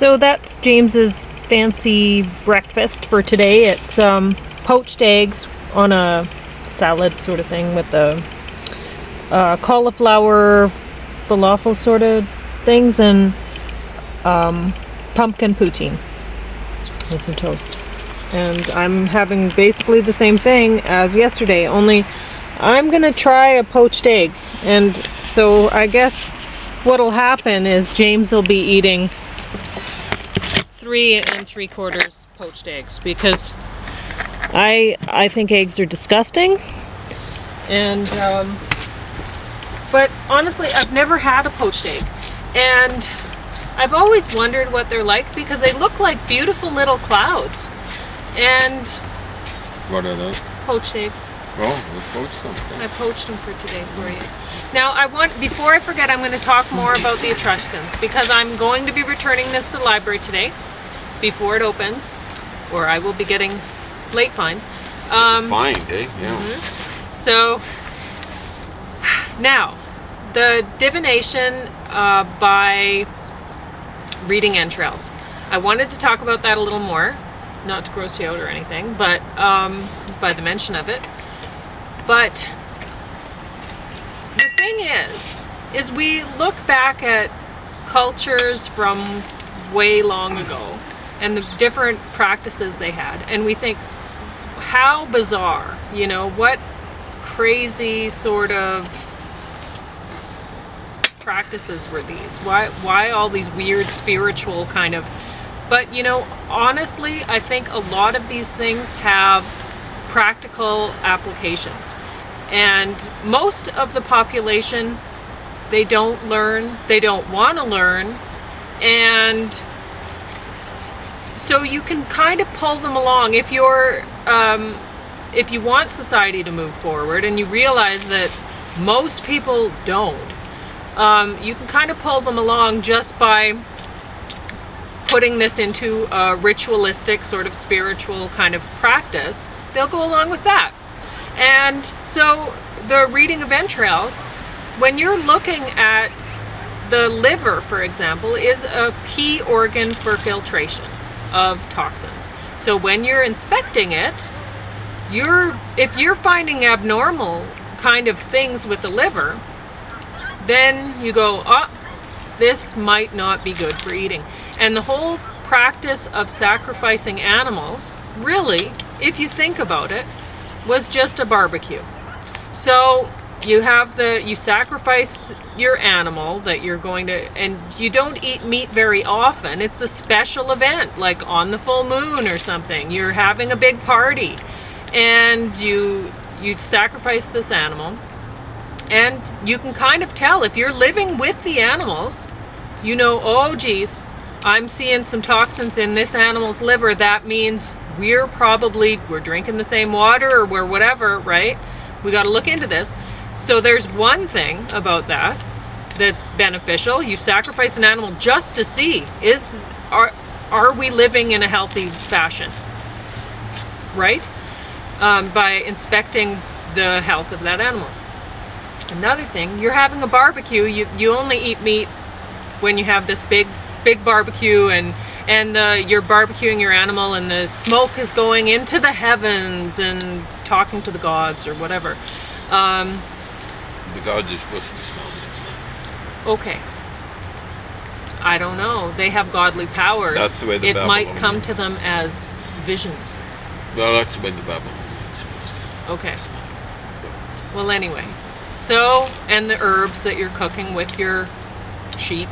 So that's James's fancy breakfast for today. It's poached eggs on a salad sort of thing with the cauliflower falafel sort of things and pumpkin poutine and some toast. And I'm having basically the same thing as yesterday, only I'm gonna try a poached egg. And so I guess what'll happen is James will be eating 3 3/4 poached eggs because I think eggs are disgusting. And but honestly, I've never had a poached egg, and I've always wondered what they're like because they look like beautiful little clouds. And what are those? Poached eggs. Oh, we poached them. I poached them for today for you. Now, before I forget, I'm going to talk more about the Etruscans because I'm going to be returning this to the library today before it opens, or I will be getting late fines. Fine, eh? Yeah. Mm-hmm. So, now, the divination by reading entrails. I wanted to talk about that a little more, not to gross you out or anything, but by the mention of it. But the thing is we look back at cultures from way long ago and the different practices they had, and we think, how bizarre, what crazy sort of practices were these? Why all these weird spiritual kind of... But honestly, I think a lot of these things have practical applications, and most of the population, they don't learn, they don't want to learn, and so you can kind of pull them along if you're if you want society to move forward and you realize that most people don't. You can kind of pull them along just by putting this into a ritualistic sort of spiritual kind of practice. They'll go along with that. And so the reading of entrails, when you're looking at the liver, for example, is a key organ for filtration of toxins. So when you're inspecting it, if you're finding abnormal kind of things with the liver, then you go, this might not be good for eating. And the whole practice of sacrificing animals, really, if you think about it, was just a barbecue. So you sacrifice your animal that you're going to, and you don't eat meat very often. It's a special event, like on the full moon or something. You're having a big party, and you sacrifice this animal. And you can kind of tell if you're living with the animals, oh geez, I'm seeing some toxins in this animal's liver. That means we're drinking the same water or we're whatever, right? We got to look into this. So there's one thing about that's beneficial. You sacrifice an animal just to see, are we living in a healthy fashion, right? By inspecting the health of that animal. Another thing, you're having a barbecue. You only eat meat when you have this big barbecue, and you're barbecuing your animal, and the smoke is going into the heavens and talking to the gods or whatever. The gods are supposed to be smelling. Okay. I don't know. They have godly powers. That's the way the It might Babylonians. come to them as visions. Well, that's the way the Babylonians. Okay. Well, anyway. So, and the herbs that you're cooking with your sheep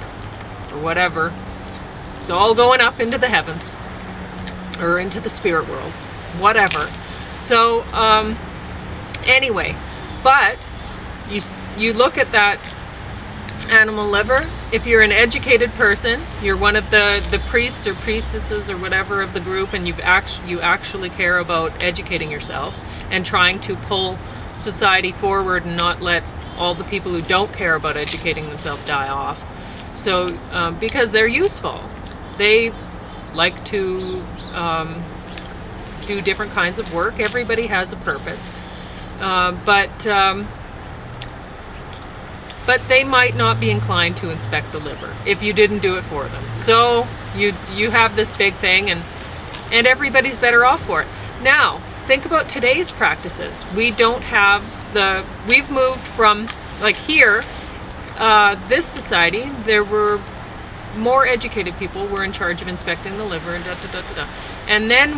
or whatever, it's all going up into the heavens or into the spirit world, whatever. So, anyway, but you look at that animal liver. If you're an educated person, you're one of the priests or priestesses or whatever of the group, and you actually care about educating yourself and trying to pull society forward and not let all the people who don't care about educating themselves die off. So because they're useful, they like to do different kinds of work. Everybody has a purpose, but but they might not be inclined to inspect the liver if you didn't do it for them. So you have this big thing, and everybody's better off for it. Now, think about today's practices. We've moved from, like here, this society, there were more educated people were in charge of inspecting the liver, and And then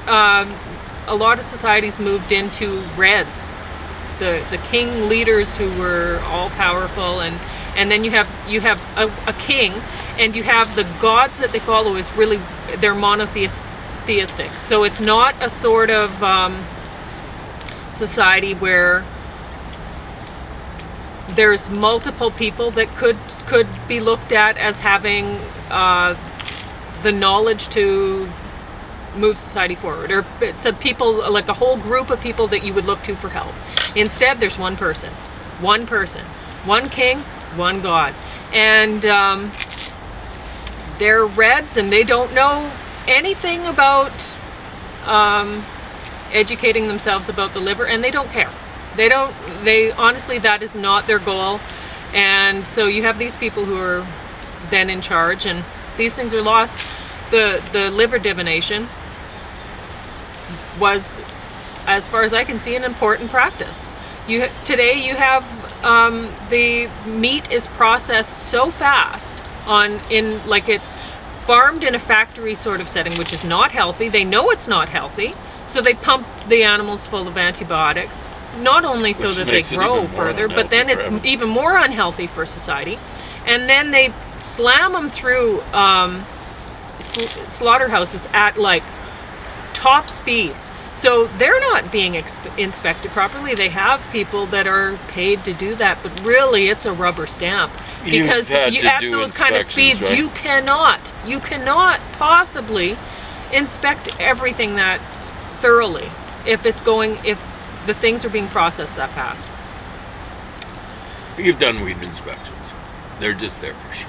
a lot of societies moved into reds, the king leaders who were all powerful, and then you have a king, and you have the gods that they follow is really, they're monotheistic. So it's not a sort of society where there's multiple people that could be looked at as having the knowledge to move society forward, or some people, like a whole group of people that you would look to for help. Instead, there's one person, one king, one god, and they're reds, and they don't know anything about educating themselves about the liver, and they don't care. They honestly, that is not their goal. And so you have these people who are then in charge, and these things are lost. The liver divination was, as far as I can see, an important practice. Today you have the meat is processed so fast like it's farmed in a factory sort of setting, which is not healthy. They know it's not healthy, so they pump the animals full of antibiotics, not only so that they grow further, but then it's even more unhealthy for society. And then they slam them through slaughterhouses at like top speeds. So they're not being inspected properly. They have people that are paid to do that, but really it's a rubber stamp. Because at those kind of speeds, right? You cannot possibly inspect everything that thoroughly if the things are being processed that fast. You've done weed inspections. They're just there for show.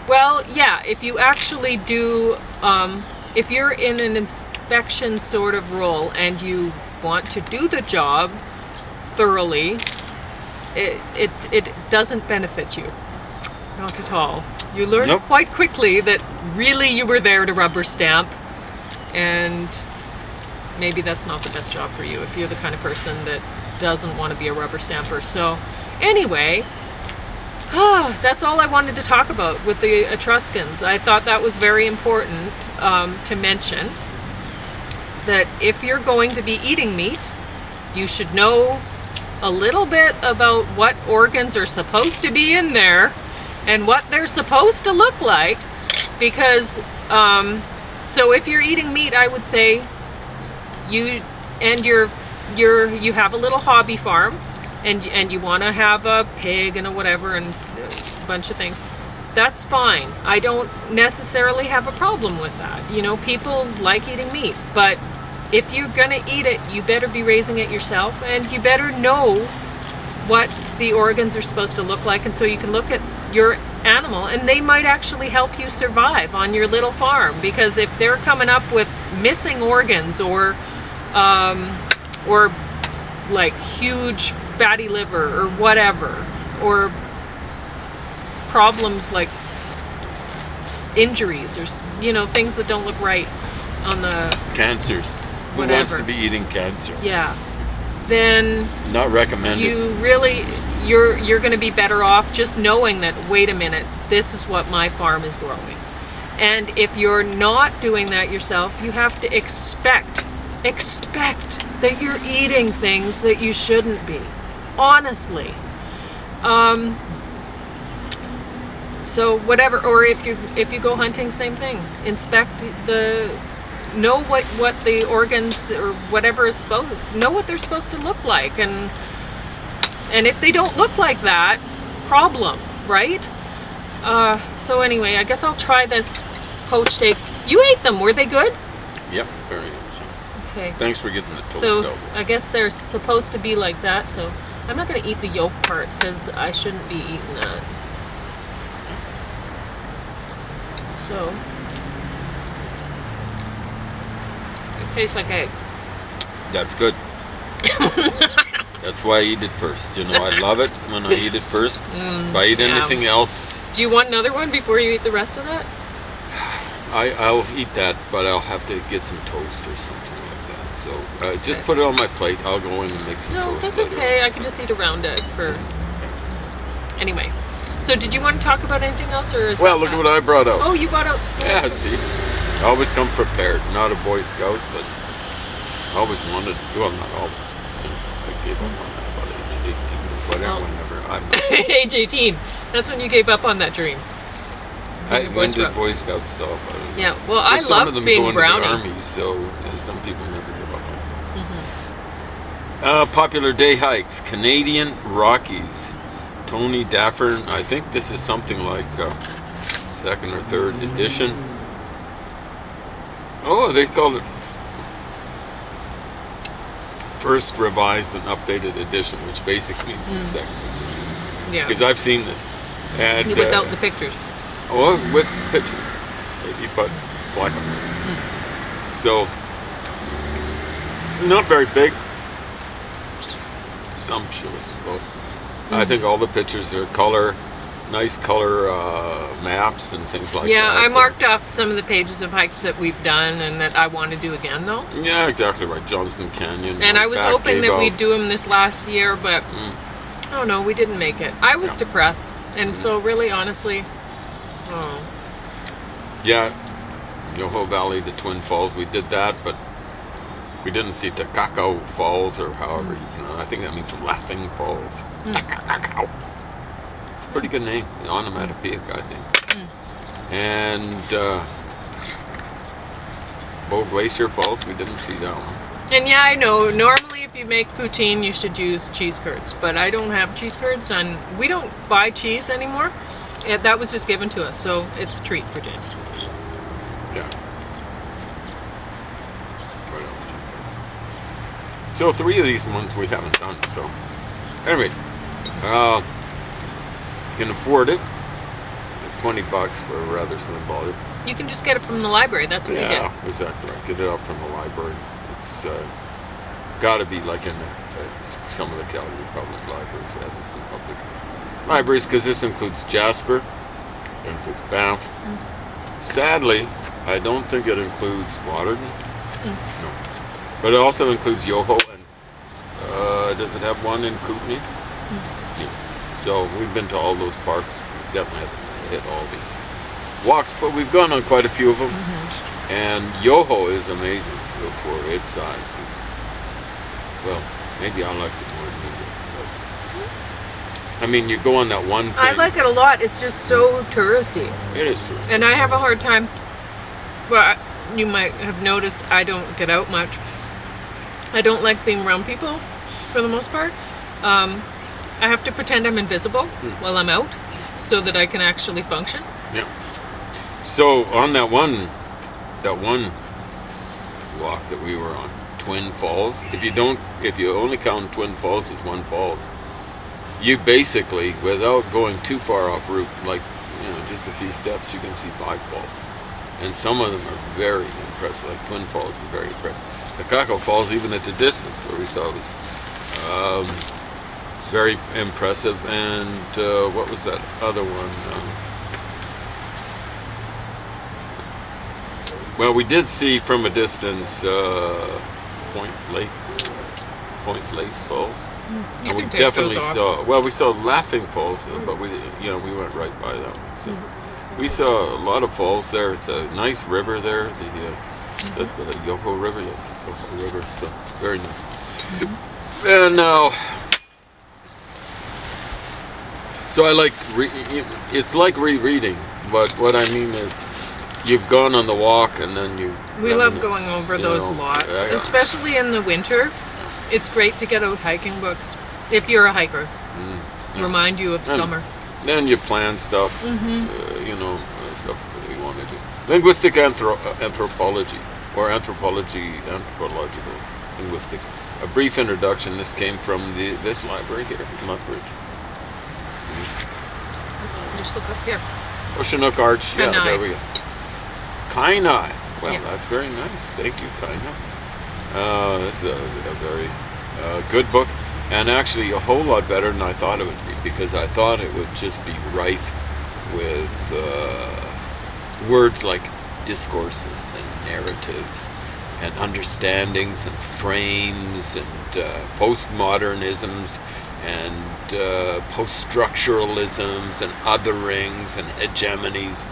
Well, yeah, if you actually do, if you're in an inspection sort of role and you want to do the job thoroughly, it doesn't benefit you. Not at all. You learn quite quickly that really you were there to rubber stamp, and maybe that's not the best job for you if you're the kind of person that doesn't want to be a rubber stamper. So anyway, that's all I wanted to talk about with the Etruscans. I thought that was very important to mention, that if you're going to be eating meat, you should know a little bit about what organs are supposed to be in there and what they're supposed to look like, because so if you're eating meat, I would say you have a little hobby farm, and you want to have a pig and a whatever and a bunch of things, that's fine. I don't necessarily have a problem with that. You know, people like eating meat, but if you're gonna eat it, you better be raising it yourself, and you better know what the organs are supposed to look like, and so you can look at your animal, and they might actually help you survive on your little farm, because if they're coming up with missing organs or like huge fatty liver or whatever, or problems like injuries or things that don't look right on the cancers. Who wants to be eating cancer? Yeah. Then not recommended. You're going to be better off just knowing that, wait a minute, this is what my farm is growing. And if you're not doing that yourself, you have to expect that you're eating things that you shouldn't be. Honestly. So whatever, or if you go hunting, same thing. Inspect know what the organs or whatever is know what they're supposed to look like, and if they don't look like that, problem, right? So anyway, I guess I'll try this poached egg. You ate them, were they good? Yep, very good. Okay. Thanks for getting the toast So out. I guess they're supposed to be like that, so I'm not going to eat the yolk part because I shouldn't be eating that. So it tastes like egg. That's good. That's why I eat it first. You know, I love it when I eat it first. If I eat yeah. anything else, Do you want another one before you eat the rest of that? I'll eat that, but I'll have to get some toast or something like that. So just Okay. put it on my plate. I'll go in and make some No, toast that's later okay. on. I can just eat around it for. Anyway. So did you want to talk about anything else, or is Well, that look at that? what I brought out. Oh, you brought out. Yeah, see, I always come prepared. Not a Boy Scout, but I always wanted. Well, not always. I gave up on that about age 18 or whatever. Oh. Whenever I'm. Age 18. That's when you gave up on that dream. When did Boy Scouts stop? I don't know. Yeah. Well, I There's some of love them being going brownie. to the army, so some people never give up on it. Mm-hmm. Popular day hikes: Canadian Rockies. Tony Daffer. I think this is something like second or third edition. Oh, they called it first revised and updated edition, which basically means the second edition. Yeah. Because I've seen this. And Without the pictures. Oh, with pictures. Maybe put black and white. So, not very big. Sumptuous. So, I think all the pictures are nice color maps and things like that. Yeah, I marked off some of the pages of hikes that we've done and that I want to do again, though. Yeah, exactly right. Johnston Canyon. And I was hoping that we'd Gave do them this last year, but oh no, we didn't make it. I was depressed, and so really, honestly, Yeah, Yoho Valley to Twin Falls, we did that, but we didn't see Takako Falls, or however you pronounce it. I think that means Laughing Falls. Takako. It's a pretty good name, onomatopoeic, I think. And Bow Glacier Falls, we didn't see that one. And yeah, I know, normally if you make poutine, you should use cheese curds, but I don't have cheese curds, and we don't buy cheese anymore. That was just given to us, so it's a treat for James. Yeah. What else? So 3 of these ones we haven't done. So anyway, can afford it. It's $20 for a rather slim volume. You can just get it from the library. That's what we did. Yeah, exactly right. Get it up from the library. It's got to be like in some of the Calgary public libraries, Edmonton public libraries, because this includes Jasper, it includes Banff. Sadly, I don't think it includes Waterton. No, but it also includes Yoho, and does it have one in Kootenay? Yeah. So we've been to all those parks. We definitely haven't hit all these walks, but we've gone on quite a few of them. And Yoho is amazing for its size. It's, well, maybe I liked it more than you did. But, I mean, you go on that one thing. I like it a lot. It's just so touristy. It is touristy. And I have a hard time. Well, you might have noticed I don't get out much. I don't like being around people for the most part. I have to pretend I'm invisible while I'm out so that I can actually function. Yeah. So on that one walk that we were on, Twin Falls, if you only count Twin Falls as one falls, you basically, without going too far off route, like, just a few steps, you can see 5 falls. And some of them are very impressive. Like Twin Falls is very impressive. The Takako Falls, even at the distance where we saw it, was very impressive. And what was that other one? Well, we did see from a distance Point Lace Falls. And we definitely saw. Well, we saw Laughing Falls, but we went right by that one. So we saw a lot of falls there. It's a nice river there. The Yoho River. Yes, Yoho River. So very nice. And now, so I like. It's like rereading, but what I mean is, you've gone on the walk and then you. We love going over those lots, especially in the winter. It's great to get out hiking books if you're a hiker. Remind you of summer. Then you plan stuff, stuff that you want to do. Linguistic anthropology, or anthropological linguistics. A brief introduction. This came from this library here in Lethbridge. Just look up here. Chinook Arch. Yeah, Kainai. there we go. Kainai. Well, Yeah. that's very nice. Thank you, Kainai. This is a very good book. and actually a whole lot better than I thought it would be, because I thought it would just be rife with words like discourses and narratives and understandings and frames and postmodernisms and post-structuralisms and otherings and hegemonies,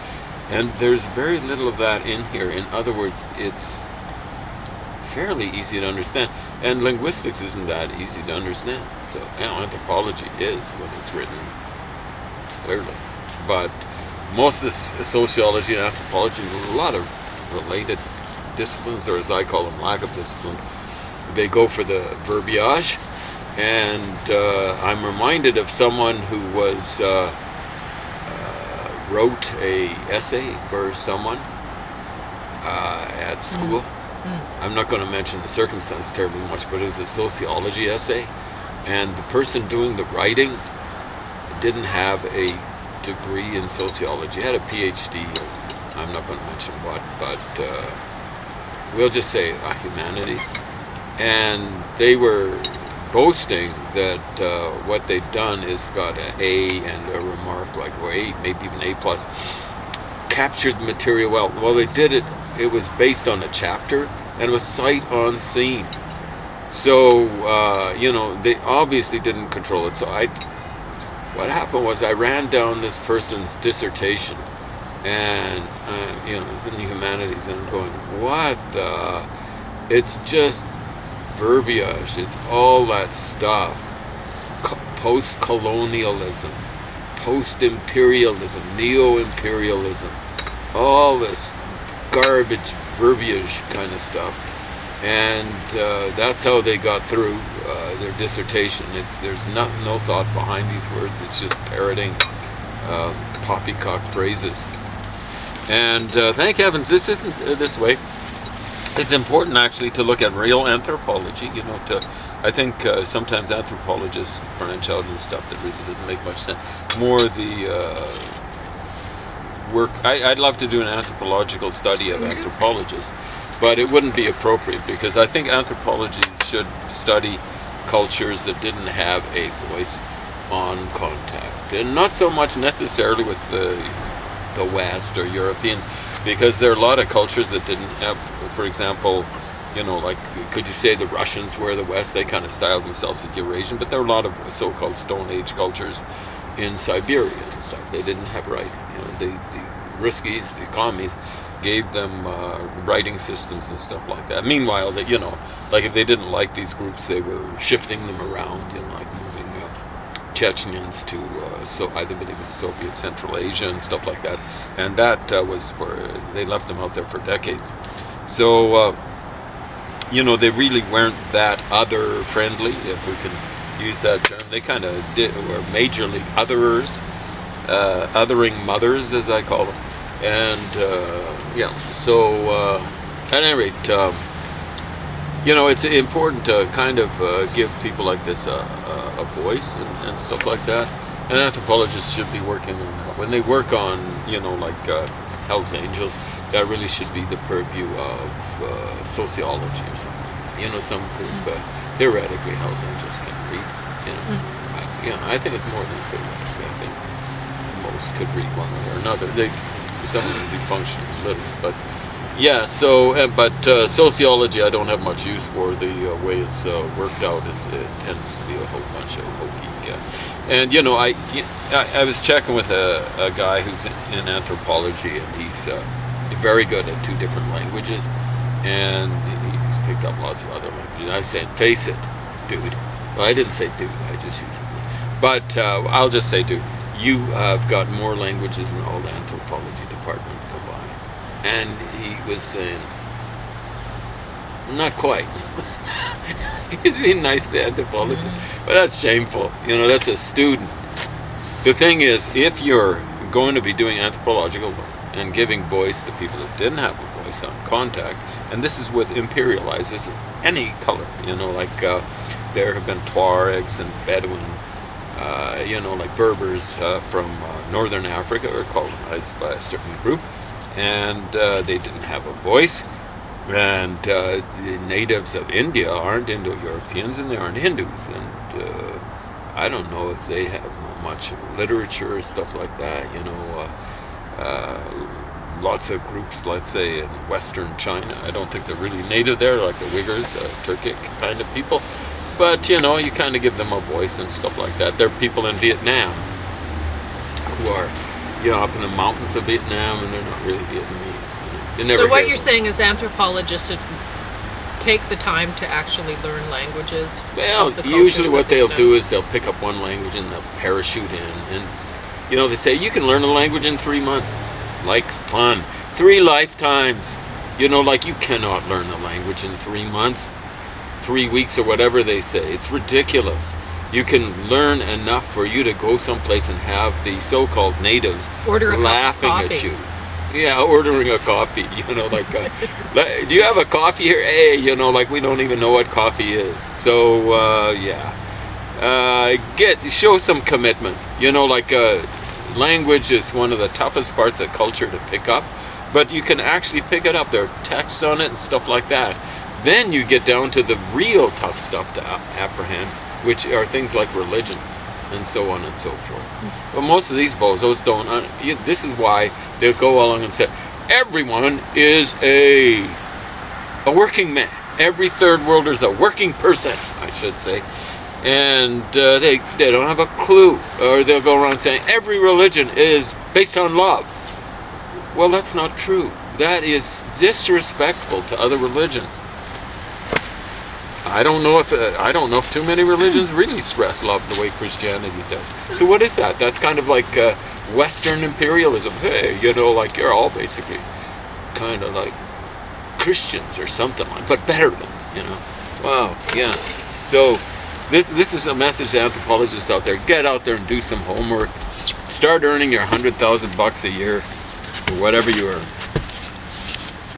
and there's very little of that in here. In other words, it's fairly easy to understand, and linguistics isn't that easy to understand. So anthropology is when it's written clearly, but most of sociology and anthropology, a lot of related disciplines, or as I call them, lack of disciplines, they go for the verbiage. And I'm reminded of someone who was wrote a essay for someone at school. I'm not going to mention the circumstance terribly much, but it was a sociology essay, and the person doing the writing didn't have a degree in sociology. He had a PhD. I'm not going to mention what, but we'll just say humanities. And they were boasting that what they'd done is got an A and a remark like, or A, maybe even A plus, captured the material well. Well, they did it. It was based on a chapter and was sight unseen. So they obviously didn't control it. So what happened was I ran down this person's dissertation, and it was in the humanities, and I'm going, what the? It's just verbiage. It's all that stuff. Post-colonialism, post-imperialism, neo-imperialism, all this garbage verbiage kind of stuff. And that's how they got through their dissertation. There's no thought behind these words. It's just parroting poppycock phrases. And thank heavens this isn't this way. It's important actually to look at real anthropology. I think sometimes anthropologists branch out into stuff that really doesn't make much sense. More the work. I'd love to do an anthropological study of anthropologists, but it wouldn't be appropriate, because I think anthropology should study cultures that didn't have a voice on contact, and not so much necessarily with the West or Europeans, because there are a lot of cultures that didn't have, for example, like, could you say the Russians were the West? They kind of styled themselves as Eurasian, but there are a lot of so-called Stone Age cultures in Siberia and stuff. They didn't have writing. The Ruskies, the commies, gave them writing systems and stuff like that. Meanwhile, that like if they didn't like these groups, they were shifting them around, like moving Chechens to I believe it's Soviet Central Asia and stuff like that, and that was they left them out there for decades. So they really weren't that other friendly, if we can use that term. They kind of were major league otherers, othering mothers, as I call them. And so at any rate, it's important to kind of give people like this a voice and stuff like that. And anthropologists should be working on that. When they work on, like Hell's Angels, that really should be the purview of sociology or something like that. Some group, theoretically, Hell's Angels can read. I think it's more than theoretically. I think most could read one way or another. Some of them be functional literally, but yeah. So, but sociology, I don't have much use for. The way it's worked out, it tends to be a whole bunch of hokey. And I was checking with a guy who's in anthropology, and he's very good at 2 different languages, and he's picked up lots of other languages. I said, face it, dude. Well, I didn't say dude. I just used his name. But I'll just say, dude, you have got more languages than the whole anthropology department combined. And he was saying, not quite. He's being nice to anthropologists, but that's shameful. That's a student. The thing is, if you're going to be doing anthropological work and giving voice to people that didn't have a voice on contact, and this is with imperializers of any color, like there have been Tuaregs and Bedouin, like Berbers from northern Africa were colonized by a certain group, and they didn't have a voice. And the natives of India aren't Indo-Europeans, and they aren't Hindus. And I don't know if they have much literature or stuff like that. Lots of groups, let's say in Western China, I don't think they're really native there, like the Uyghurs, Turkic kind of people. But you kind of give them a voice and stuff like that. There are people in Vietnam who are, up in the mountains of Vietnam, and they're not really Vietnamese. You never So what hear you're them. saying is anthropologists should take the time to actually learn languages. Well, of the usually cultures what that they they'll study. do is they'll pick up one language and they'll parachute in. And, they say you can learn a language in 3 months. Like fun. 3 lifetimes. Like you cannot learn a language in 3 months, 3 weeks, or whatever they say. It's ridiculous. You can learn enough for you to go someplace and have the so-called natives Order a cup of laughing coffee. at you. Yeah, ordering a coffee, do you have a coffee here? Hey, like we don't even know what coffee is. So, show some commitment. Language is one of the toughest parts of culture to pick up, but you can actually pick it up. There are texts on it and stuff like that. Then you get down to the real tough stuff to apprehend, which are things like religions and so on and so forth. But most of these bozos don't. This is why they'll go along and say everyone is a working man. Every third worlder is a working person, I should say. And they don't have a clue. Or they'll go around saying every religion is based on love. Well, that's not true. That is disrespectful to other religions. I don't know if too many religions really stress love the way Christianity does. So what is that? That's kind of like Western imperialism. Hey, like you're all basically kind of like Christians or something like, but better than, Wow, yeah. So this is a message to anthropologists out there. Get out there and do some homework. Start earning your $100,000 a year or whatever you earn.